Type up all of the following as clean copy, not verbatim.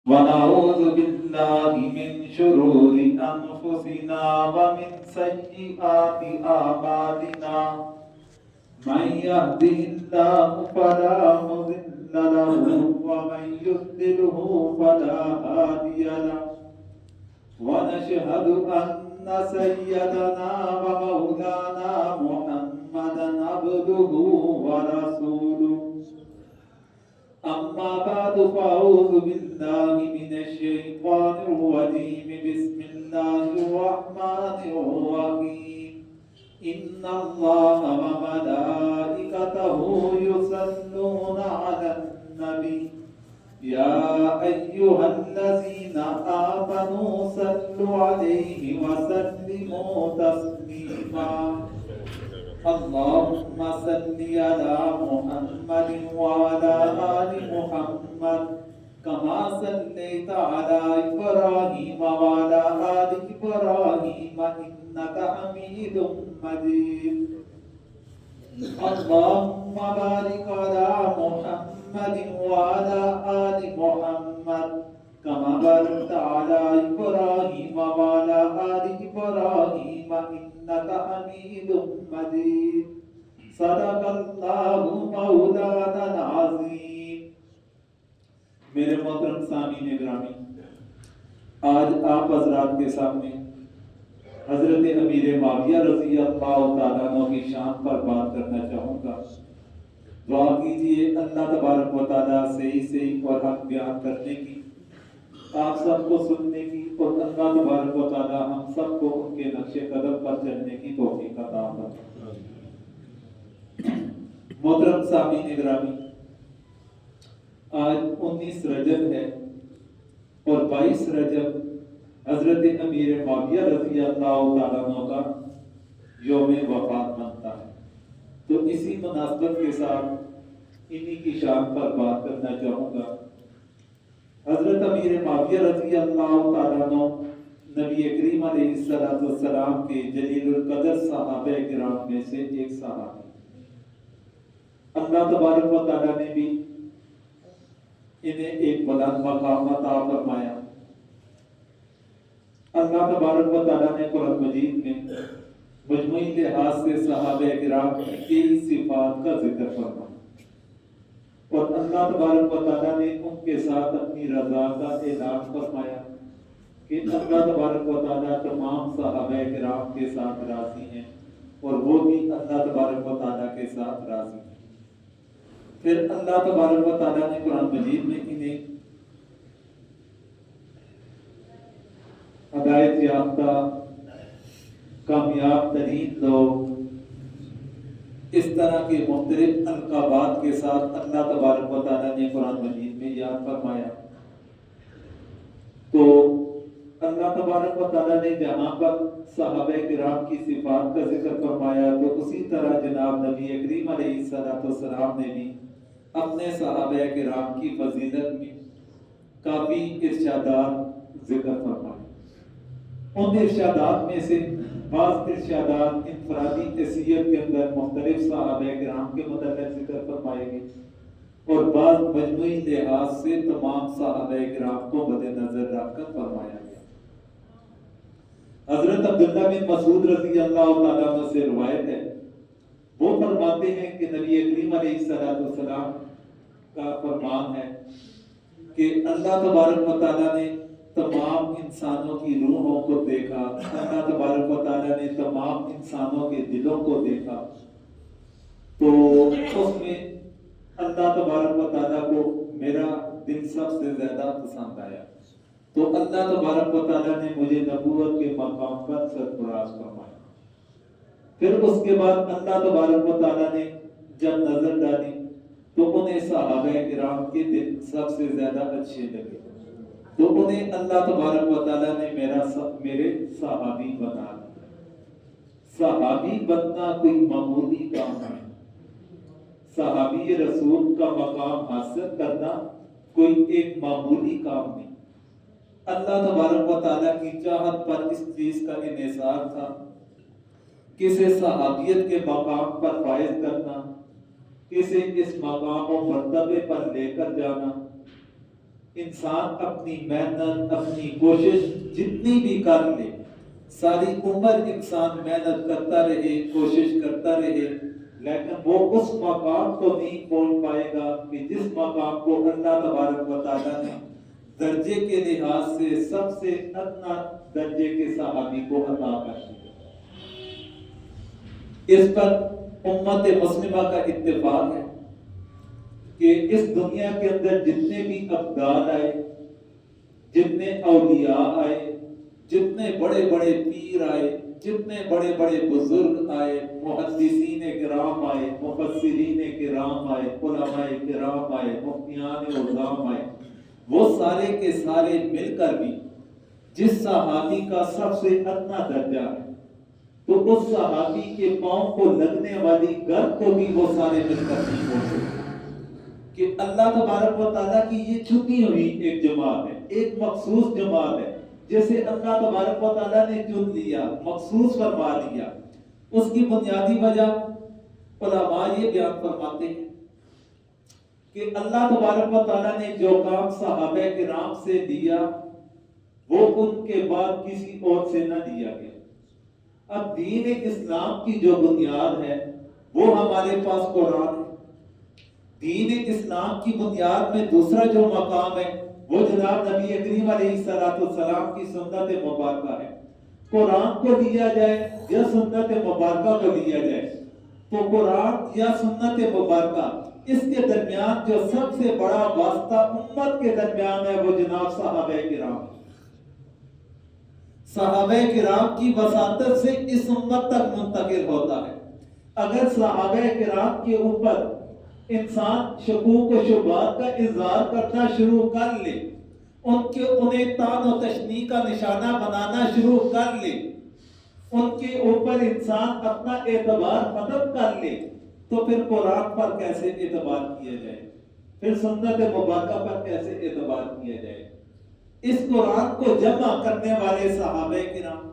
ونعوذ بالله من شرور أنفسنا ومن سيئات أعمالنا من يهده الله فلا مضل له ومن يضلله فلا هادي له ونشهد أن سيدنا ومولانا محمدا عبده ورسوله أما بعد فأعوذ بالله من الشيطان الرجيم بسم الله الرحمن الرحيم إن الله وملائكته يصلون على النبي يا أيها الذين آمنوا صلوا عليه وسلموا تسليما اللهم صل على محمد وعلى آل محمد كما صليت على إبراهيم وعلى آل إبراهيم إنك حميد مجيد اللهم بارك على محمد وعلى آل محمد كما باركت على إبراهيم وعلى آل إبراهيم إنك حميد مجيد صدق الله مولانا العظيم. میرے محترم سامعین گرامی، آج آپ حضرات کے سامنے حضرت امیر معاویہ رضی اللہ تعالیٰ عنہ کی شان پر بات کرنا چاہوں گا. دعا کیجئے اللہ تبارک و تعالیٰ صحیح اور حق بیان کرنے کی، آپ سب کو سننے کی، اور اللہ تبارک و تعالیٰ ہم سب کو ان کے نقش قدم پر چلنے کی توفیق عطا فرمائے. محترم سامعین گرامی، آج 19 رجب ہے اور 22 رجب حضرت امیر معاویہ رضی اللہ تعالیٰ عنہ کا یوم وفات بنتا ہے. تو اسی مناسبت کے ساتھ انہی کی شان پر بات کرنا چاہوں گا. حضرت امیر معاویہ رضی اللہ تعالیٰ عنہ نبی کریم علیہ السلام کے جلیل القدر صحابہ کرام میں سے ایک صحابی. اللہ تبارک و تعالیٰ نے بھی انہیں ایک بلند مقام عطا فرمایا. اللہ تبارک و تعالیٰ نے قرآن مجید میں مجموعی لحاظ سے صحابہ کرام کی صفات کا ذکر فرمایا، اور اللہ تبارک و تعالیٰ نے ان کے ساتھ اپنی رضا کا اعلان فرمایا کہ اللہ تبارک و تعالیٰ تمام صحابہ کرام کے ساتھ راضی ہیں اور وہ بھی اللہ تبارک و تعالیٰ کے ساتھ راضی ہیں. پھر اللہ تبارک و تعالیٰ نے قرآن مجید میں انہیں ہدایت یافتہ کامیاب ترین لوگ، اس طرح کے مختلف القابات کے ساتھ اللہ تبارک و تعالیٰ نے قرآن مجید میں یاد فرمایا. تو اللہ تبارک و تعالیٰ نے جہاں پر صحابہ کرام کی صفات کا ذکر فرمایا تو اسی طرح جناب نبی کریم علیہ السلام نے بھی اپنے صحابہ کرام کی فضیلت میں کافی ارشادات ذکر فرمائے. ان ارشادات میں سے بعض ارشادات انفرادی حیثیت کے اندر مختلف صحابہ کرام کے متعلق ذکر فرمائے گئے، اور بعض مجموعی لحاظ سے تمام صحابہ کرام کو مد نظر رکھ کر فرمایا گیا. حضرت عبداللہ بن مسعود رضی اللہ تعالیٰ عنہ سے روایت ہے، وہ فرماتے ہیں کہ نبی کریم علیہ السلام کا فرمان ہے کہ اللہ تبارک و تعالیٰ نے تمام انسانوں کی روحوں کو دیکھا، اللہ تبارک و تعالیٰ نے تمام انسانوں کے دلوں کو دیکھا، تو اس میں اللہ تبارک و تعالیٰ کو میرا دل سب سے زیادہ پسند آیا. تو اللہ تبارک و تعالیٰ نے مجھے نبوت کے مقام پر سرفراز فرمایا. پھر اس کے بعد اللہ تبارک و تعالیٰ نے جب نظر ڈالی تو انہیں صحابہ کرام کے دل سب سے زیادہ اچھے لگے، تو انہیں اللہ تبارک و تعالیٰ نے میرے صحابی بنا دیا. صحابی بننا کوئی معمولی کام ہے، صحابی رسول کا مقام حاصل کرنا کوئی ایک معمولی کام نہیں. اللہ تبارک و تعالیٰ کی چاہت پر اس چیز کا انحصار تھا، کسے صحابیت کے مقام پر فائز کرنا، کسے اس مقام و مرتبے پر لے کر جانا. انسان اپنی محنت اپنی کوشش جتنی بھی کر لے، ساری عمر انسان محنت کرتا رہے، کوشش کرتا رہے، لیکن وہ اس مقام کو نہیں پہنچ پائے گا کہ جس مقام کو اللہ تبارک و تعالیٰ نے درجے کے لحاظ سے سب سے ادنا درجے کے صحابی کو عطا کر دیا۔ اس پر امت مسلمہ کا اتفاق ہے کہ اس دنیا کے اندر جتنے بھی ابدال آئے، جتنے اولیاء آئے، جتنے بڑے بڑے پیر آئے، جتنے بڑے بڑے بزرگ آئے، محدثین کرام آئے، مفسرین کرام آئے، علماء کرام آئے، مفتیان عظام آئے، وہ سارے کے سارے مل کر بھی جس صحابی کا سب سے ادنا درجہ ہے، تو اس صحابی کے پاؤں کو لگنے والی گرد کو بھی وہ سارے مل کر نہیں پہنچ سکتے، کہ اللہ تبارک و تعالیٰ کی یہ چنی ہوئی ایک جماعت ہے، ایک مخصوص جماعت ہے، جیسے اللہ تبارک و تعالیٰ نے چن لیا، مخصوص فرما لیا۔ اس کی بنیادی وجہ علماء یہ بیان فرماتے ہیں کہ اللہ تبارک و تعالیٰ نے جو کام صحابہ کرام سے لیا وہ ان کے بعد کسی اور سے نہ لیا گیا۔ اب دین اسلام کی جو بنیاد ہے وہ ہمارے پاس قرآن ہے۔ دین اسلام کی بنیاد میں دوسرا جو مقام ہے وہ جناب نبی کریم علیہ السلام کی سنت مبارکہ ہے۔ قرآن کو لیا جائے یا سنت مبارکہ کو لیا جائے تو قرآن یا سنت مبارکہ، اس کے درمیان جو سب سے بڑا واسطہ امت کے درمیان ہے وہ جناب صحابہ کرام۔ صحابہ کرام کی وساطت سے اس امت تک منتقل ہوتا ہے۔ اگر صحابہ کرام کے اوپر انسان شکوک و شبہات کا اظہار کرنا شروع کر لے، انہیں طعن و تشنیع کا نشانہ بنانا شروع کر لے، ان کے اوپر انسان اپنا اعتبار ختم کر لے، تو پھر قرآن پر کیسے اعتبار کیا جائے، پھر سنت مبارکہ پر کیسے اعتبار کیا جائے؟ اس قرآن کو جمع کرنے والے صحابہ کرام،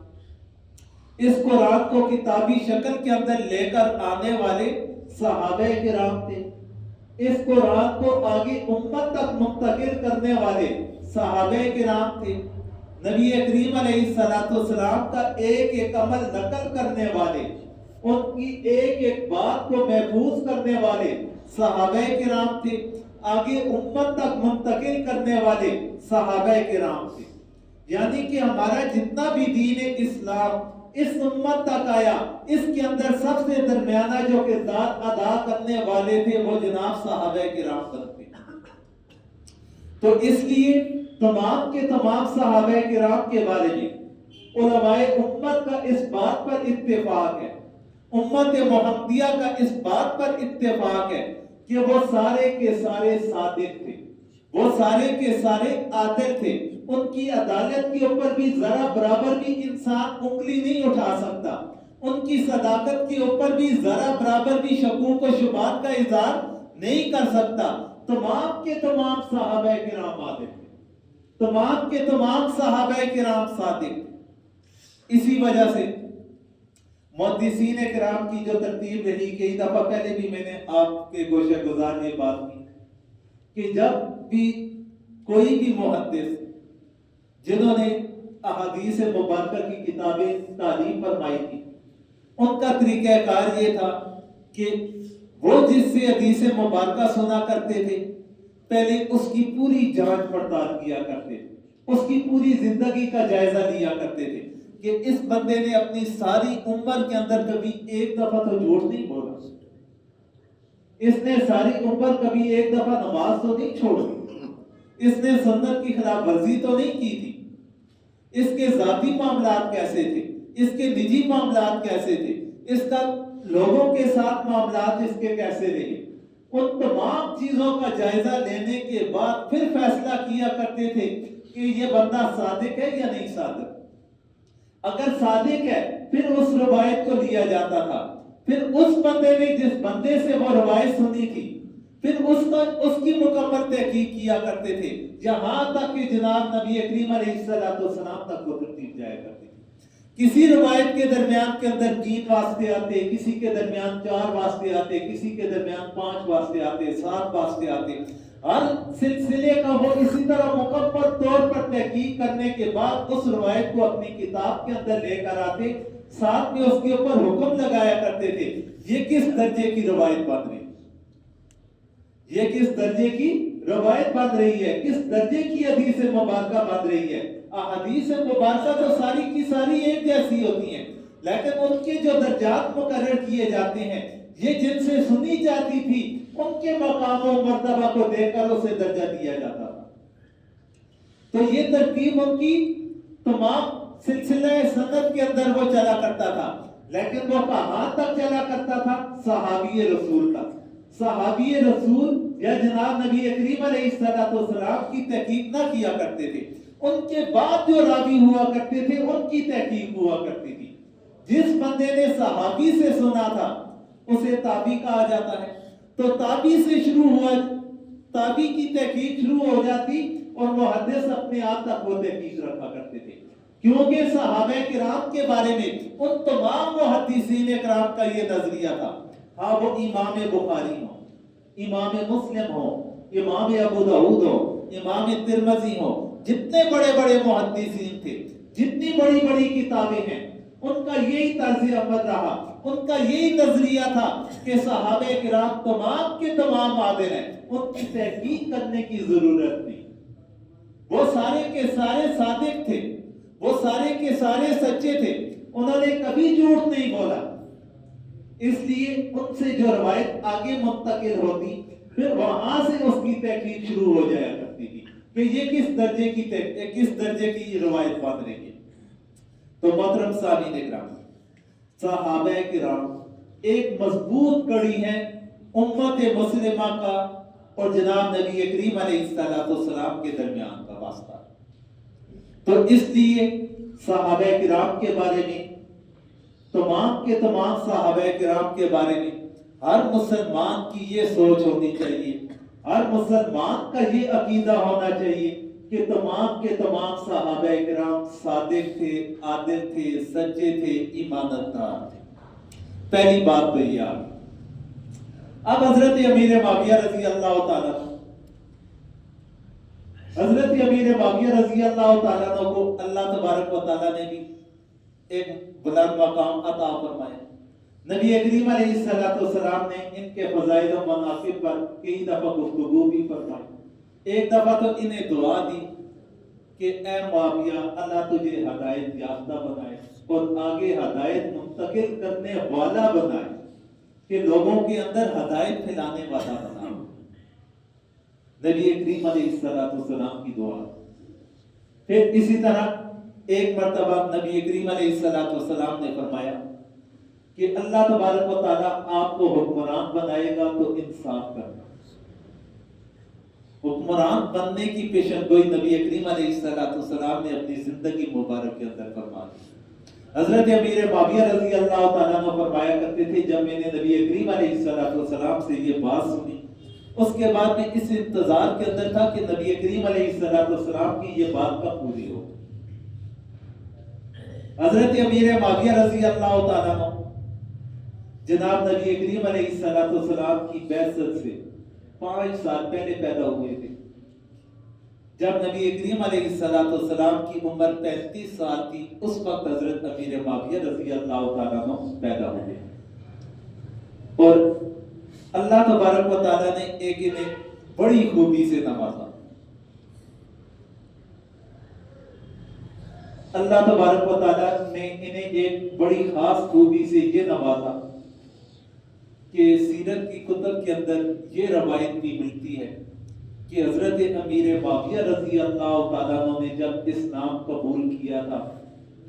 اس قرآن کو کتابی شکل کے اندر لے کر آنے والے صحابہ کرام تھے، اس قرآن کو آگے امت تک منتقل کرنے والے صحابہ کرام تھے، نبی کریم علیہ السلام کا ایک ایک عمل نقل کرنے والے، ان کی ایک ایک بات کو محفوظ کرنے والے صحابہ کرام تھے، آگے امت تک منتقل کرنے والے صحابہ کرام تھے۔ یعنی کہ ہمارا جتنا بھی دین اسلام اس امت تک آیا، اس کے اندر سب سے درمیانہ جو کردار ادا کرنے والے تھے وہ جناب صحابہ کرام تھے۔ تو اس لیے تمام کے تمام صحابہ کرام کے بارے میں علماء امت کا اس بات پر اتفاق ہے، امت محمدیہ کا اس بات پر اتفاق ہے کہ وہ سارے کے سارے صادق تھے، وہ سارے کے سارے عادل تھے، ان کی عدالت کے اوپر بھی ذرا برابر بھی انسان انگلی نہیں اٹھا سکتا، ان کی صداقت کے اوپر بھی ذرا برابر بھی شکوک و شبہات کا اظہار نہیں کر سکتا۔ تمام کے تمام صحابہ کرام عادل تھے، تمام کے تمام صحابہ کرام صادق تھے۔ اسی وجہ سے محدثین کرام کی جو ترتیب رہی، کئی دفعہ پہلے بھی میں نے آپ کے گوشہ گزار میں بات کی کہ جب بھی کوئی بھی محدث جنہوں نے احادیث مبارکہ کی کتابیں تعلیم فرمائی تھی، ان کا طریقہ کار یہ تھا کہ وہ جس سے حدیث مبارکہ سنا کرتے تھے پہلے اس کی پوری جانچ پڑتال کیا کرتے تھے، اس کی پوری زندگی کا جائزہ لیا کرتے تھے کہ اس بندے نے اپنی ساری عمر کے اندر کبھی ایک دفعہ تو جھوٹ نہیں بولا، اس نے ساری عمر کبھی ایک دفعہ نماز تو نہیں چھوڑی، اس نے سنت کی خلاف ورزی تو نہیں کی تھی، اس کے ذاتی معاملات کیسے تھے، اس کے نجی معاملات کیسے تھے، اس کا لوگوں کے ساتھ معاملات اس کے کیسے رہے، ان تمام چیزوں کا جائزہ لینے کے بعد پھر فیصلہ کیا کرتے تھے کہ یہ بندہ صادق ہے یا نہیں صادق۔ اگر صادق ہے پھر اس روایت کو لیا جاتا تھا، پھر اس بندے نے جس بندے سے وہ روایت سنی تھی پھر اس کی مکمل تحقیق کیا کرتے تھے، یہاں تک کہ جناب نبی کریم علیہ السلام تک وہ ترتیب جایا کرتے تھے۔ کسی روایت کے درمیان کے اندر 3 واسطے آتے، کسی کے درمیان 4 واسطے آتے، کسی کے درمیان 5 واسطے آتے، 7 واسطے آتے، ہر سلسلے کا وہ اسی طرح مکمل طور پر تحقیق کرنے کے بعد اس روایت کو اپنی کتاب کے اندر لے کر آتے، ساتھ میں اس کے اوپر حکم لگایا کرتے تھے یہ کس درجے کی روایت بن رہی ہے، یہ کس درجے کی روایت بن رہی ہے، کس درجے کی حدیث مبارکہ بن رہی ہے۔ احادیث مبارکہ تو ساری کی ساری ایک جیسی ہوتی ہیں، لیکن ان کے جو درجات مقرر کیے جاتے ہیں، یہ جن سے سنی جاتی تھی ان کے مقام و مرتبہ کو دیکھ کر اسے درجہ دیا جاتا تھا۔ تو یہ ترتیب ان کی تمام سلسلہ سند کے اندر وہ چلا کرتا تھا، لیکن وہ کہاں تک چلا کرتا تھا؟ صحابی رسول تک۔ صحابی رسول یا جناب نبی کریم علیہ السلام کی تحقیق نہ کیا کرتے تھے، ان کے بعد جو راوی ہوا کرتے تھے ان کی تحقیق ہوا کرتی تھی۔ جس بندے نے صحابی سے سنا تھا اسے تابعی کہا جاتا ہے، تو تابعی سے شروع ہوا، تابعی کی تحقیق شروع ہو جاتی اور محدث اپنے آپ تک وہ تحقیق رکھا کرتے تھے، کیونکہ صحابہ کرام کے بارے میں ان تمام محدثین کرام کا یہ نظریہ تھا۔ ہاں وہ امام بخاری ہوں، امام مسلم ہوں، امام ابو داؤد ہوں، امام ترمذی ہوں، جتنے بڑے بڑے محدثین تھے، جتنی بڑی بڑی کتابیں ہیں، ان کا یہی طرز عمل رہا، ان کا یہی نظریہ تھا کہ صحابہ کرام تمام کے تمام عادل ہیں، ان کی تحقیق کرنے کی ضرورت نہیں، وہ سارے کے سارے صادق تھے، وہ سارے کے سارے سچے تھے، انہوں نے کبھی جھوٹ نہیں بولا، اس لیے ان سے جو روایت آگے منتقل ہوتی پھر وہاں سے اس کی تحقیق شروع ہو جایا کرتی تھی کہ یہ کس درجے کی روایت بن رہی ہے۔ تو محترم سامعین کرام، صحابہ کرام ایک مضبوط کڑی ہے امت مسلمہ کا اور جناب نبی کریم علیہ السلام کے درمیان کا واسطہ۔ تو اس لیے صحابہ کرام کے بارے میں، تمام کے تمام صحابہ کرام کے بارے میں ہر مسلمان کی یہ سوچ ہونی چاہیے، ہر مسلمان کا یہ عقیدہ ہونا چاہیے کہ تمام کے تمام صحابہ کرام صادق تھے، عادل تھے، سچے تھے، ایماندار تھے۔ پہلی بات تو یہ آگئی۔ اب حضرت امیر معاویہ رضی اللہ تعالیٰ رضی اللہ تعالیٰ کو اللہ تبارک و تعالیٰ نے بھی ایک بلند مقام عطا فرمایا۔ نبی کریم علیہ السلام نے ان کے فضائل و مناقب پر کئی دفعہ گفتگو بھی فرمائی۔ ایک دفعہ تو انہیں دعا دی کہ اے معاویہ، اللہ تجھے ہدایت یافتہ بنائے اور آگے ہدایت منتقل کرنے والا بنائے، کہ لوگوں کے اندر ہدایت پھیلانے والا بنائے۔ نبی کریم علیہ السلام کی دعا۔ پھر اسی طرح ایک مرتبہ نبی کریم علیہ السلام نے فرمایا کہ اللہ تبارک و تعالیٰ آپ کو حکمران بنائے گا تو انصاف کرنا۔ حکمران بننے کی پیشن گوئی نبی کریم علیہ السلام نے اپنی زندگی مبارک کے اندر فرما دی۔ حضرت امیر معاویہ رضی اللہ تعالیٰ عنہ فرمایا کرتے تھے جب میں نے نبی کریم علیہ السلام سے یہ بات سنی، اس کے بعد میں اس انتظار کے اندر تھا کہ نبی کریم علیہ السلام کی یہ بات کب پوری ہو۔ حضرت امیر معاویہ رضی اللہ تعالیٰ عنہ جناب نبی کریم علیہ السلام کی بعثت سے 5 سال پہلے پیدا ہوئے تھے۔ جب نبی کریم علیہ السلام کی عمر 35 سال تھی، اس وقت حضرت امیر معاویہ رضی اللہ تعالیٰ عنہ پیدا ہوئے، اور اللہ تبارک و تعالیٰ نے ایک انہیں بڑی خوبی سے نوازا۔ اللہ تبارک و تعالیٰ نے انہیں ایک بڑی خاص خوبی سے یہ نوازا کہ سیرت کی کتب کے اندر یہ روایت بھی ملتی ہے کہ حضرت امیر معاویہ رضی اللہ تعالیٰ عنہ نے جب اسلام قبول کیا تھا،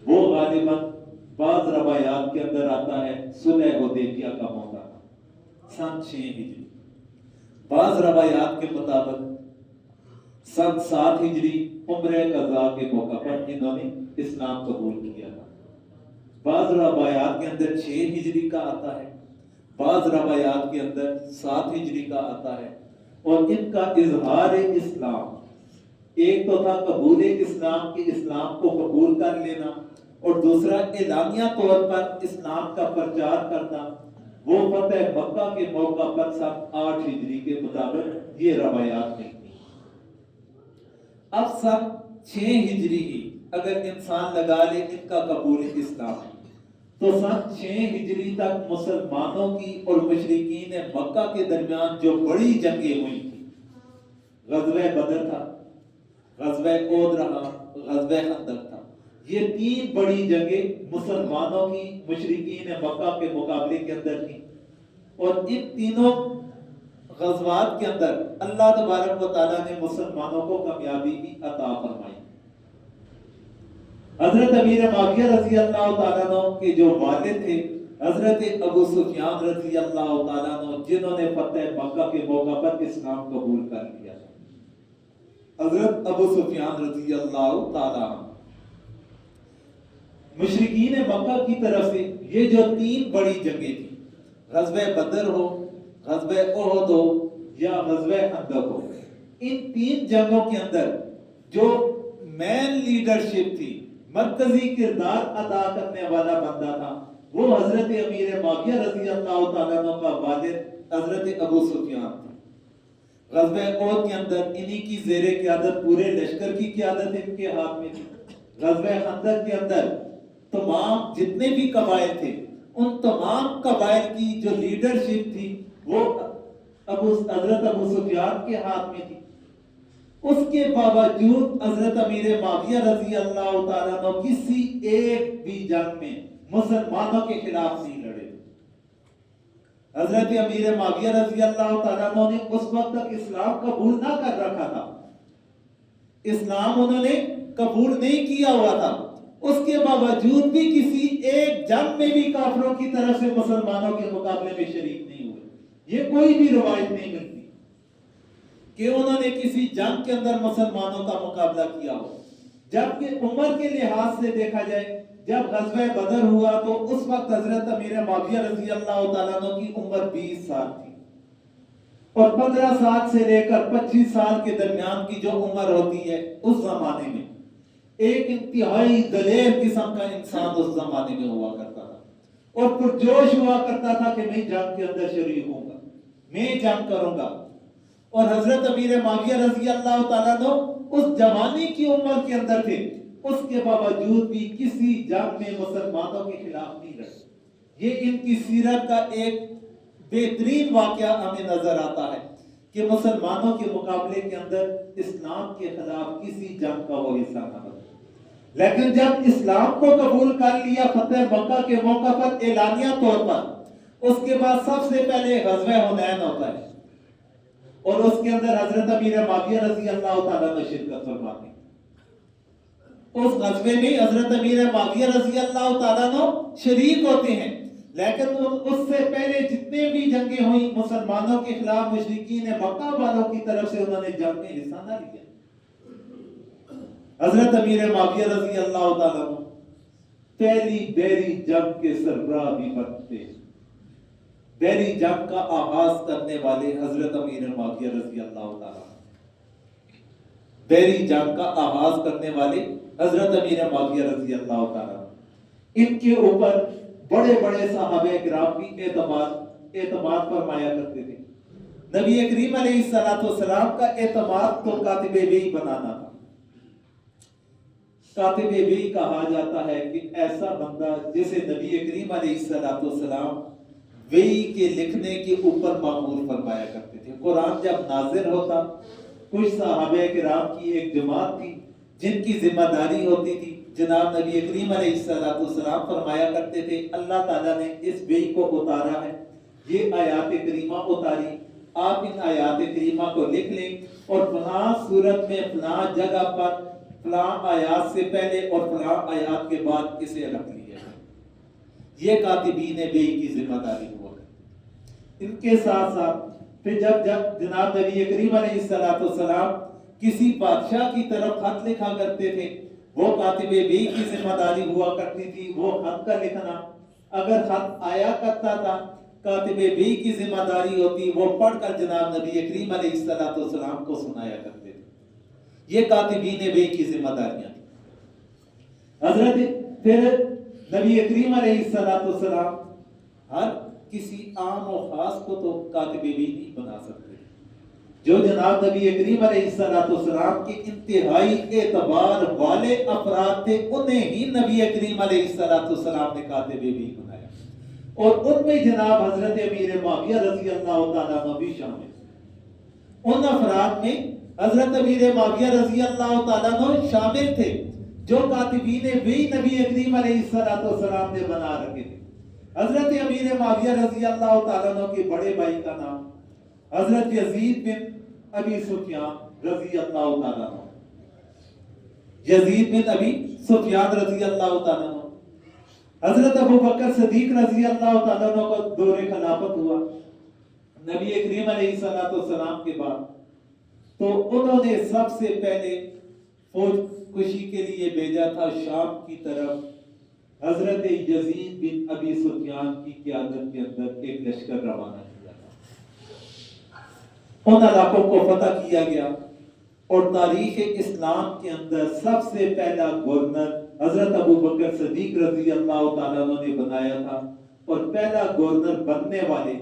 وہ غالباً بعض روایات کے اندر آتا ہے صلح حدیبیہ کا موقع سن 6 ہجری، بعض روایات کے مطابق سن 7 ہجری عمرہ قضاء کے موقع پر انہوں نے اسلام قبول کیا تھا۔ بعض روایات کے اندر 6 ہجری کا آتا ہے، بعض روایات کے اندر 7 ہجری کا آتا ہے، اور ان کا اظہار اسلام ایک تو تھا قبول اسلام کے اسلام کو قبول کر لینا، اور دوسرا اعلانیہ طور پر اسلام کا پرچار کرنا، وہ فتح مکہ کے موقع پر سن 8 ہجری کے مطابق یہ روایات نہیں تھی۔ اب سن 6 ہجری ہی اگر انسان لگا لے ان کا قبول اسلام، تو سن 6 ہجری تک مسلمانوں کی اور مشرکین مکہ کے درمیان جو بڑی جنگیں ہوئی تھی، غزوہ بدر تھا، غزوہ احد رہا، غزوہ خندق تھا، یہ 3 بڑی جنگیں مسلمانوں کی مشرکین مکہ کے مقابلے کے اندر تھیں، اور ان تینوں غزوات کے اندر اللہ تبارک و تعالیٰ نے مسلمانوں کو کامیابی بھی عطا فرمائی۔ حضرت امیر معاویہ رضی اللہ تعالیٰ عنہ کے جو والد تھے حضرت ابو سفیان رضی اللہ تعالیٰ عنہ، جنہوں نے فتح مکہ کے موقع پر اسلام قبول کر لیا، حضرت ابو سفیان رضی اللہ تعالیٰ عنہ مشرکین مکہ کی طرف سے یہ جو 3 بڑی جنگیں تھیں، غزوہ بدر ہو، غزوہ احد ہو یا غزوہ خندق ہو، ان 3 جنگوں کے اندر جو مین لیڈرشپ تھی، مرکزی کردار ادا کرنے والا بندہ تھا، وہ حضرت امیر معاویہ رضی اللہ تعالیٰ عنہ کا والد حضرت ابو سفیان تھا۔ غزوہ احد کے اندر انہی کی زیر قیادت پورے لشکر کی قیادت ان کے ہاتھ میں تھی۔ غزوہ خندق کے اندر تمام جتنے بھی قبائل تھے، ان تمام قبائل کی جو لیڈرشپ تھی وہ حضرت ابو سفیان کے ہاتھ میں تھی۔ اس کے باوجود حضرت امیر معاویہ رضی اللہ تعالیٰ عنہ کسی ایک بھی جنگ میں مسلمانوں کے خلاف نہیں لڑے۔ حضرت امیر معاویہ رضی اللہ تعالیٰ عنہ نے اس وقت تک اسلام قبول نہ کر رکھا تھا، اسلام انہوں نے قبول نہیں کیا ہوا تھا، اس کے باوجود بھی کسی ایک جنگ میں بھی کافروں کی طرف سے مسلمانوں کے مقابلے میں شریک نہیں ہوئے۔ یہ کوئی بھی روایت نہیں ملتی کہ انہوں نے کسی جنگ کے اندر مسلمانوں کا مقابلہ کیا ہو۔ جبکہ عمر کے لحاظ سے دیکھا جائے، جب غزوہ بدر ہوا تو اس وقت حضرت امیر معاویہ رضی اللہ تعالیٰ عنہ کی عمر 20 سال تھی، اور 15 سال سے لے کر 25 سال کے درمیان کی جو عمر ہوتی ہے اس زمانے میں ایک انتہائی دلیر قسم کا انسان اس زمانے میں ہوا کرتا تھا، اور پرجوش ہوا کرتا تھا کہ میں جنگ کے اندر شریک ہوں گا، میں جنگ کروں گا۔ اور حضرت امیر معاویہ رضی اللہ تعالیٰ عنہ اس جوانی کی عمر کے اندر تھے، اس کے باوجود بھی کسی جنگ میں مسلمانوں کے خلاف نہیں لڑے۔ یہ ان کی سیرت کا ایک بہترین واقعہ ہمیں نظر آتا ہے کہ مسلمانوں کے مقابلے کے اندر اسلام کے خلاف کسی جنگ کا وہ حصہ نہ بنے۔ لیکن جب اسلام کو قبول کر لیا فتح مکہ کے موقع پر اعلانیہ طور پر، اس کے بعد سب سے پہلے غزوہ حنین ہوتا ہے، اور اس کے اندر حضرت امیر معاویہ رضی اللہ تعالیٰ عنہ شرکت فرماتے ہیں۔ اس غزوے میں حضرت امیر معاویہ رضی اللہ تعالیٰ عنہ شریک ہوتے ہیں، لیکن اس سے پہلے جتنے بھی جنگیں ہوئی مسلمانوں کے خلاف مشرکین مکہ والوں کی طرف سے، انہوں نے جنگ میں حصہ نہ لیا۔ حضرت امیر معاویہ رضی اللہ تعالیٰ عنہ پہلی بحری جنگ کے سربراہ بھی بنتے ہیں۔ بحری جنگ کا آغاز کرنے والے حضرت امیر معاویہ رضی اللہ تعالیٰ عنہ، بحری جنگ کا آغاز کرنے والے حضرت امیر معاویہ رضی اللہ تعالیٰ عنہ، ان کے اوپر بڑے بڑے صحابہ کرام بھی اعتماد فرمایا کرتے تھے۔ نبی کریم علیہ السلام کا اعتماد تو کاتب وحی بنانا تھا۔ کاتب وحی کہا جاتا ہے کہ ایسا بندہ جسے نبی کریم علیہ السلام وحی کے لکھنے کے اوپر مامور فرمایا کرتے تھے۔ قرآن جب نازل ہوتا، کچھ صحابہ کرام کی ایک جماعت تھی جن کی ذمہ داری ہوتی تھی، جناب نبی کریم علیہ السلام فرمایا کرتے تھے اللہ تعالیٰ نے اس وحی کو اتارا ہے، یہ آیات کریمہ اتاری، آپ ان آیات کریمہ کو لکھ لیں اور فلاں صورت میں فلاں جگہ پر فلاں آیات سے پہلے اور فلاں آیات کے بعد اسے رکھ لیا۔ یہ کاتبین وحی کی ذمہ داری ہوا۔ ان کے ساتھ ساتھ پھر جب جناب نبی کریم علیہ السلام کسی بادشاہ کی طرف خط لکھا کرتے تھے، وہ کاتب وحی کی ذمہ داری ہوا کرتی تھی وہ خط کا لکھنا۔ اگر خط آیا کرتا تھا، کاتب وحی کی ذمہ داری ہوتی وہ پڑھ کر جناب نبی کریم علیہ السلام کو سنایا کرتے تھے۔ یہ کاتبین وحی کی ذمہ داریاں تھیں۔ حضرت پھر نبی کریم علیہ السلام ہر کسی عام و خاص کو تو کاتب بھی نہیں بنا سکتے. جو جناب نبی کریم علیہ السلام کے انتہائی اعتبار والے افراد تھے انہیں ہی نبی کریم علیہ السلام نے کاتب بھی بنایا. اور ان میں جناب حضرت امیر معاویہ رضی اللہ تعالیٰ عنہ بھی شامل تھے. ان افراد میں حضرت امیر معاویہ رضی اللہ تعالیٰ عنہ شامل تھے جو کاتبین بھی نبی کریم علیہ السلام نے بنا رکھے تھے. حضرت امیر معاویہ رضی اللہ تعالیٰ عنہ کے بڑے بھائی کا نام حضرت یزید بن ابی سفیان رضی اللہ تعالیٰ عنہ. یزید بن ابی سفیان رضی اللہ تعالیٰ عنہ. حضرت ابو بکر صدیق رضی اللہ تعالیٰ عنہ کا دور خلافت ہوا نبی کریم علیہ السلام کے بعد. تو انہوں نے سب سے پہلے فوج کشی کے لیے بھیجا تھا شام کی طرف. حضرت یزید بن ابی سفیان کی قیادت کے اندر ایک لشکر روانہ کیا تھا. ان علاقوں کو فتح کیا گیا اور تاریخ اسلام کے اندر سب سے پہلا گورنر حضرت ابو بکر صدیق رضی اللہ تعالیٰ عنہ نے بنایا تھا. اور پہلا گورنر بننے والے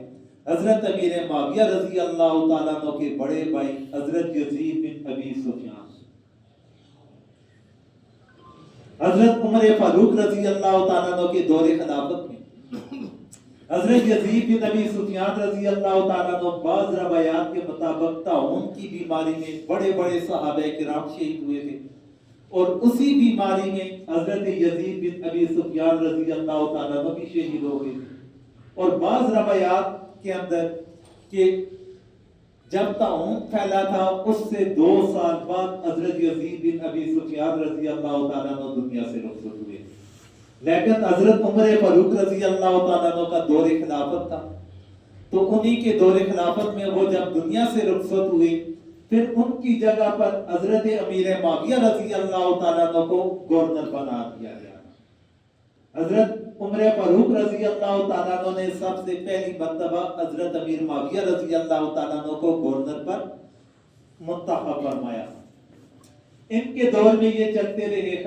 حضرت امیر معاویہ رضی اللہ تعالیٰ عنہ کے بڑے بھائی حضرت یزید بن ابی سفیان. حضرت عمر فاروق رضی اللہ تعالیٰ عنہ کے دور خلافت میں حضرت یزید بن ابی سفیان رضی اللہ تعالیٰ عنہ بعض روایات کے مطابق طاعون کی بیماری میں بڑے بڑے صحابہ کرام شہید ہوئے تھے. اور اسی بیماری میں حضرت یزید بن ابی سفیان رضی اللہ تعالیٰ عنہ بھی شہید ہو گئے تھے. اور بعض روایات کے اندر کہ جب طاعون پھیلا تھا اس سے 2 سال بعد حضرت یزید بن ابی سفیان رضی اللہ تعالیٰ عنہ دنیا سے رخصت ہوئے. لیکن حضرت عمر فاروق رضی اللہ تعالیٰ عنہ کا دور خلافت تھا. تو انہی کے دور خلافت میں وہ جب دنیا سے رخصت ہوئے پھر ان کی جگہ پر حضرت امیر معاویہ رضی اللہ تعالیٰ عنہ کو گورنر بنا دیا گیا. حضرت عمر فاروق رضی اللہ تعالیٰ عنہ نے سب سے پہلی مرتبہ حضرت امیر معاویہ رضی اللہ تعالیٰ عنہ کو گورنر پر منتخب فرمایا. ان کے دور میں یہ چلتے رہے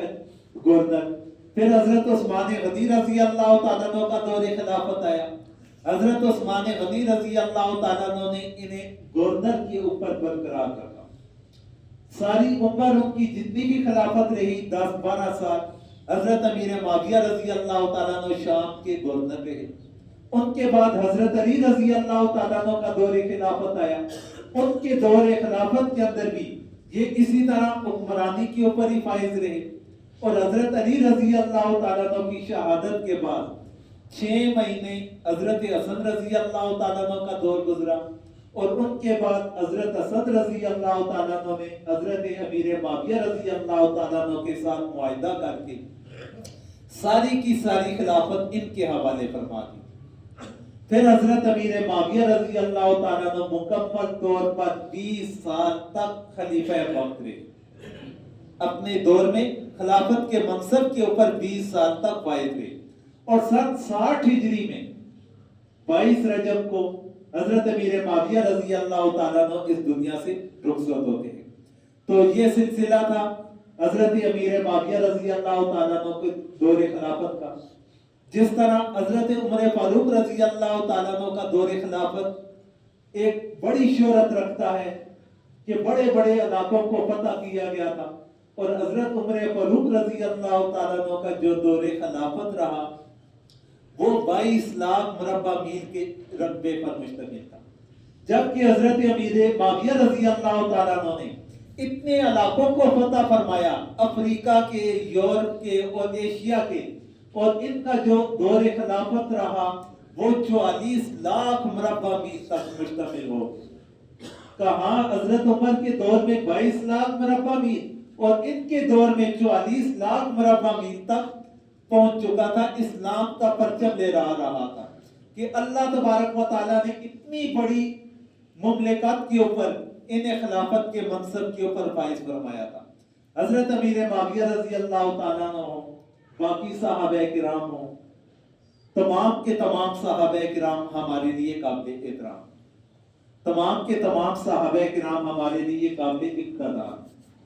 گورنر. پھر حضرت عثمان غنی رضی اللہ تعالیٰ عنہ کا دور خلافت آیا. حضرت عثمان غنی رضی اللہ تعالیٰ عنہ نے انہیں گورنر کے اوپر برقرار رکھا. ساری عمر ان کی جتنی بھی خلافت رہی 10-12 سال حضرت امیر معاویہ رضی اللہ تعالیٰ عنہ شام کے گورنر رہے. ان کے بعد حضرت علی رضی اللہ تعالیٰ عنہ کا دور خلافت آیا. ان کے دور خلافت کے اندر بھی یہ اسی طرح حکمرانی کے اوپر ہی فائز رہے. اور حضرت علی رضی اللہ تعالیٰ عنہ کی شہادت کے بعد 6 مہینے حضرت حسن رضی اللہ تعالیٰ عنہ کا دور گزرا. اور ان کے بعد حضرت حسن رضی اللہ تعالیٰ عنہ نے حضرت امیر معاویہ رضی اللہ تعالیٰ عنہ کے ساتھ معاہدہ کر کے ساری کی ساری خلافت ان کے حوالے فرما دی. پھر حضرت امیر معاویہ رضی اللہ تعالیٰ عنہ مکمل طور پر 20 سال تک خلیفہ وقت رہے. اپنے دور میں خلافت کے منصب کے اوپر 20 سال تک فائز رہے. اور 60 ہجری میں 22 رجب کو حضرت امیر معاویہ رضی اللہ تعالیٰ عنہ اس دنیا سے رخصت ہوتے ہیں. تو یہ سلسلہ تھا حضرت امیر معاویہ رضی اللہ تعالیٰ عنہ کے دور خلافت کا. جس طرح حضرت عمر فاروق رضی اللہ تعالیٰ عنہ کا دور خلافت ایک بڑی شہرت رکھتا ہے کہ بڑے بڑے علاقوں کو فتح کیا گیا تھا. اور حضرت عمر فاروق رضی اللہ تعالیٰ عنہ کا جو دور خلافت رہا وہ 22 لاکھ مربع میل کے رقبے پر مشتمل تھا. جبکہ حضرت امیر معاویہ رضی اللہ تعالیٰ عنہ نے اتنے علاقوں کو فتح فرمایا, افریقہ کے, یورپ کے اور ایشیا کے, اور ان کا جو دور خلافت رہا وہ 44 لاکھ مربع میل تک مشتمل ہو. کہاں حضرت عمر کے دور میں 22 لاکھ مربع میل اور ان کے دور میں 44 لاکھ مربع میل تک پہنچ چکا تھا. اسلام کا پرچم لے رہا تھا کہ اللہ تبارک و تعالیٰ نے اتنی بڑی مملکت کے اوپر انہیں خلافت کے منصب کے اوپر فائز فرمایا تھا. حضرت امیر معاویہ رضی اللہ تعالیٰ عنہ ہوں, باقی صحابہ کرام ہوں, تمام کے تمام صحابہ کرام ہمارے لیے قابل احترام, تمام کے تمام صحابہ کرام ہمارے لیے قابل اقتدار.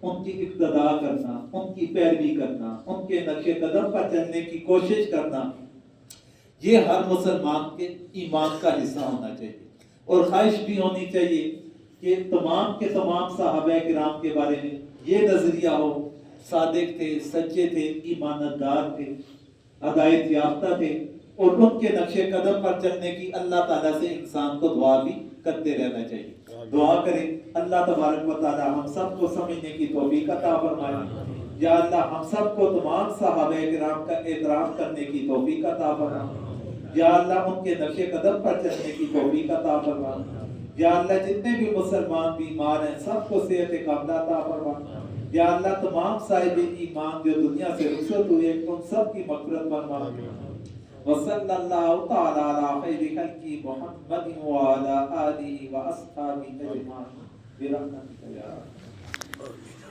ان کی اقتداء کرنا, ان کی پیروی کرنا, ان کے نقش قدم پر چلنے کی کوشش کرنا, یہ ہر مسلمان کے ایمان کا حصہ ہونا چاہیے، اور خواہش بھی ہونی چاہیے کہ تمام کے تمام صحابہ کرام کے بارے میں یہ نظریہ ہو، صادق تھے، سچے تھے، ایمانت دار تھے، ہدایت یافتہ تھے، اور ان کے نقش قدم پر چلنے کی اللہ تعالیٰ سے انسان کو دعا بھی کرتے رہنا چاہیے۔ دعا کریں اللہ تبارک و تعالیٰ ہم سب کو سمجھنے کی توفیق عطا فرمائے۔ یا اللہ ہم سب کو تمام صحابہ کرام کا احترام کرنے کی توفیق عطا فرمائے۔ یا اللہ ان کے نقش قدم پر چلنے کی توفیق عطا فرمائے۔ یا اللہ جتنے بھی مسلمان بیمار ہیں سب کو صحت کاملہ عطا فرمائے۔ یا اللہ تمام صاحب ایمان جو دنیا سے رخصت ہوئے ان سب کی مغفرت فرمائے۔ وصلی اللہ تعالی علی خیر خلق محمد وعلی آلہ واصحابہ اجمعین برحمتک یا رب۔